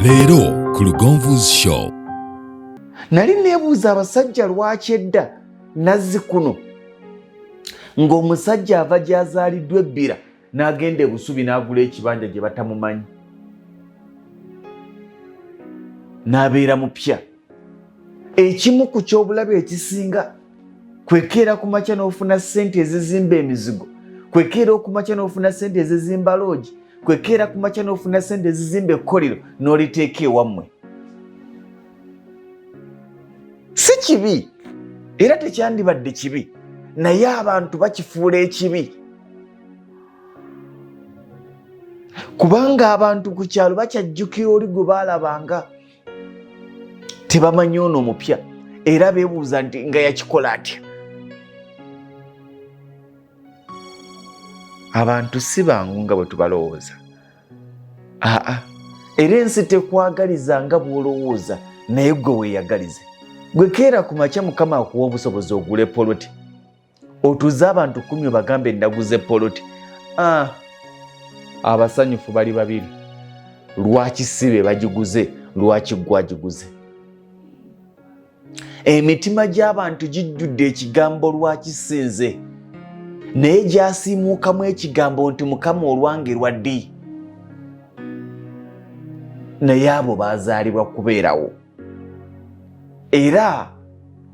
Leero ku Lugonvu'S show. Nali neebuuza abasajja lwaki edda Nazzikuno ng'omusajja ava gy'azaaliddwa ebbira n'agenda e Busubi n'agula ekibanja gye batamumanyi n'abeera mupya. Ekimu ku ky'obulabe ekisinga kwekeera ku makya n'ofuna ssente ezizimba emizigo, kwekeera ku makya n'ofuna ssente ezizimba loogi, kwekeera ku makya n'ofuna ssente ezizimba ekkolero n'oliteeka ewammwe. Si kibi era tekyandibadde kibi, naye abantu bakifuula ekibi. Kubanga abantu ku kyalo bakyajjukira oli gwe baalabanga tebamanyi ono omupya era beebuuza nti nga yakikola atya. Abantu si bangu nga bwe tubalowooza. Era ensi tekwagaliza nga bw'olowooza, naye gwe weeyagalize. Gwe keera ku makya Mukama akuwa obusobozi ogule poloti, otuze abantu 10 bagambe naguze poloti. Abasanyufu bali babiri. Lwaki si be bagiguze, lwaki gwe agiguze? Emitima gy'abantu gijjudde ekigambo lwaki sinze, naye gyasiimuukamu ekigambo nti Mukama olwange lwaddi. Naye abo baazaalibwa kubeerawo. Era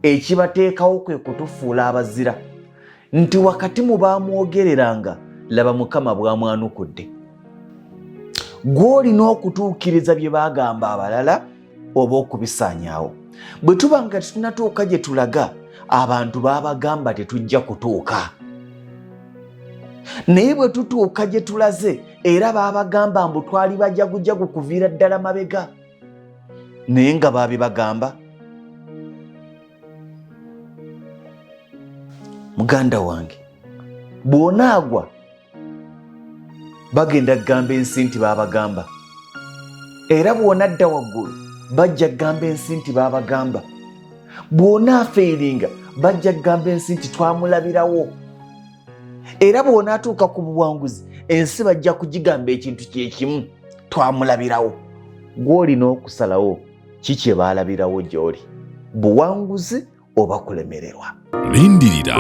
ekibateekawo kwe kutufuula abazira nti wakati mu baamwogereranga laba Mukama bwamwanukudde. Gw'olina okutuukiriza bye baagamba abalala oba okubisaanyaawo. Bwe tuba nga tetunatuuka gye tulaga, abantu baabagamba tetujja kutuuka. Naye bwe tutuuka gye tulaze era baabagamba mbu twali bajagujagu kuviira ddala mabega, naye nga baabibagamba. Muganda wange, bw'onaagwa bagenda kugamba ensi nti baabagamba, era bw'onadda waggulu bajja kugamba ensi nti baabagamba. Bw'onaafeeringa bajja kugamba ensi nti twamulabirawo, era bw'onaatuuka ku buwanguzi ensi bajja kugigamba ekintu kye kimu, twamulabirawo. Gw'olina okusalawo ki kye baalabirawo gy'oli, buwanguzi oba kulemererwa. Lindirira